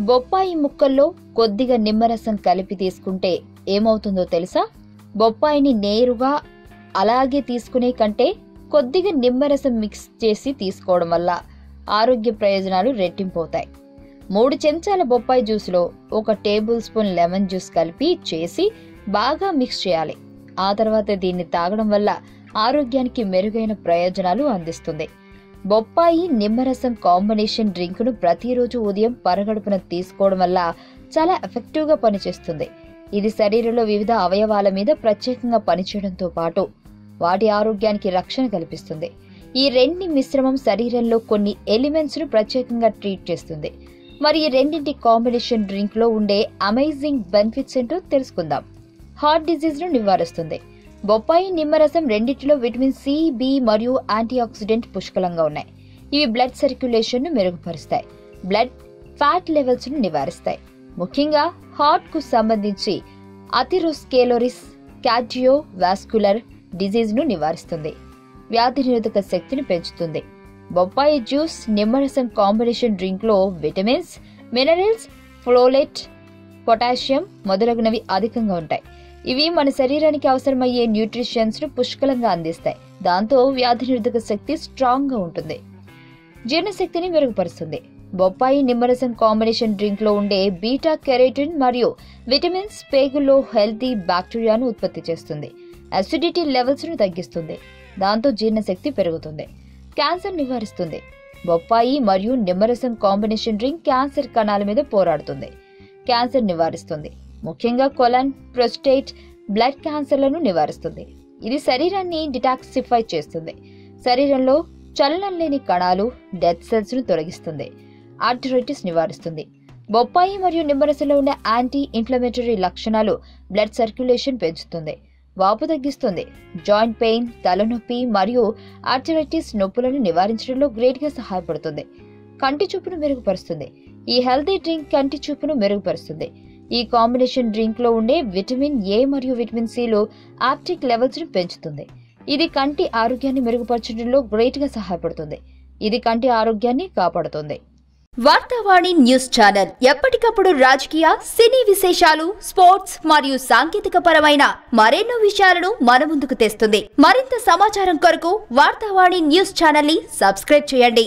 బొప్పాయి ముక్కల్లో కొద్దిగా నిమ్మరసం కలిపి తీసుకుంటే ఏమవుతుందో తెలుసా? బొప్పాయిని నేరుగా అలాగే తీసుకునే కంటే కొద్దిగా నిమ్మరసం మిక్స్ చేసి తీసుకోవడం వల్ల ఆరోగ్య ప్రయోజనాలు రెట్టింపవుతాయి. 3 చెంచాల బొప్పాయి జ్యూస్లో 1 టేబుల్ స్పూన్ లెమన్ జ్యూస్ కలిపి చేసి బాగా మిక్స్ చేయాలి. ఆ తర్వాత దీన్ని తాగడం వల్ల ఆరోగ్యానికి మెరుగైన ప్రయోజనాలు అందిస్తుంది. బొప్పాయి నిమ్మరసం కాంబినేషన్ డ్రింక్ను ప్రతిరోజు ఉదయం పరగడుపున తీసుకోవడం వల్ల చాలా ఎఫెక్టివ్గా పనిచేస్తుంది. ఇది శరీరంలో వివిధ అవయవాల మీద ప్రత్యేకంగా పనిచేయడంతో పాటు వాటి ఆరోగ్యానికి రక్షణ కల్పిస్తుంది. ఈ రెండింటి మిశ్రమం శరీరంలో కొన్ని ఎలిమెంట్స్ ను ప్రత్యేకంగా ట్రీట్ చేస్తుంది. మరి ఈ రెండింటి కాంబినేషన్ డ్రింక్ లో ఉండే అమేజింగ్ బెనిఫిట్స్ ఏంటో తెలుసుకుందాం. హార్ట్ డిజీజ్ ను నివారిస్తుంది. బొప్పాయి నిమ్మరసం రెండింటిలో విటమిన్ సి, బి మరియు యాంటీ ఆక్సిడెంట్ పుష్కలంగా ఉన్నాయి. ఇవి బ్లడ్ సర్క్యులేషన్ ను మెరుగుపరుస్తాయి, బ్లడ్ ఫ్యాట్ లెవెల్స్ ను నివారిస్తాయి. ముఖ్యంగా హార్ట్ కు సంబంధించి అథెరోస్క్లెరోసిస్, కార్డియోవాస్కులర్ డిజీజ్ ను నివారిస్తుంది. వ్యాధి నిరోధక శక్తిని పెంచుతుంది. బొప్పాయి జ్యూస్ నిమ్మరసం కాంబినేషన్ డ్రింక్ లో విటమిన్స్, మినరల్స్, ఫోలేట్, పొటాషియం మొదలగునవి అధికంగా ఉంటాయి. ఇవి మన శరీరానికి అవసరమయ్యే న్యూట్రిషన్స్ ను పుష్కలంగా అందిస్తాయి. దాంతో వ్యాధి నిరోధక శక్తి స్ట్రాంగ్ గా ఉంటుంది. జీర్ణశక్తిని మెరుగుపరుస్తుంది. బొప్పాయి నిమ్మరసం కాంబినేషన్ డ్రింక్ లో ఉండే బీటా కెరోటిన్ మరియు విటమిన్స్ పేగుల్లో హెల్తీ బ్యాక్టీరియాను ఉత్పత్తి చేస్తుంది. అసిడిటీ లెవెల్స్ ను తగ్గిస్తుంది. దాంతో జీర్ణశక్తి పెరుగుతుంది. క్యాన్సర్ నివారిస్తుంది. బొప్పాయి మరియు నిమ్మరసం కాంబినేషన్ డ్రింక్ క్యాన్సర్ కణాల మీద పోరాడుతుంది. క్యాన్సర్ నివారిస్తుంది. ముఖ్యంగా కొలన్, ప్రోస్టేట్, బ్లడ్ క్యాన్సర్లను నివారిస్తుంది. ఇది శరీరాన్ని డిటాక్సిఫై చేస్తుంది. శరీరంలో చలనం లేని కణాలు, డెడ్ సెల్స్ ను తొలగిస్తుంది. ఆర్థరైటిస్ నివారిస్తుంది. బొప్పాయి మరియు నిమ్మరసంలో ఉన్న యాంటీ ఇన్ఫ్లమేటరీ లక్షణాలు బ్లడ్ సర్క్యులేషన్ పెంచుతుంది. వాపు తగ్గిస్తుంది. జాయింట్ పెయిన్, తలనొప్పి మరియు ఆర్థరైటిస్ నొప్పులను నివారించడంలో గ్రేట్ గా సహాయపడుతుంది. కంటి చూపును మెరుగుపరుస్తుంది. ఈ హెల్తీ డ్రింక్ కంటి చూపును మెరుగుపరుస్తుంది. ఈ కాంబినేషన్ డ్రింక్ లో ఉండే విటమిన్ ఏ మరియు విటమిన్ సిలు ఆప్టిక్ లెవెల్స్ ను పెంచుతుంది. ఇది కంటి ఆరోగ్యాన్ని మెరుగుపరచడంలో గ్రేట్ గా సహాయపడుతుంది. ఇది కంటి ఆరోగ్యాన్ని కాపాడుతుంది. వార్తావాణి న్యూస్ ఛానల్ ఎప్పటికప్పుడు రాజకీయ, సినీ విశేషాలు, స్పోర్ట్స్ మరియు సాంకేతిక పరమైన మరెన్నో విషయాలను మన ముందుకు తెస్తుంది. మరింత సమాచారం కొరకు వార్తావాణి న్యూస్ ఛానల్ ని సబ్స్క్రైబ్ చేయండి.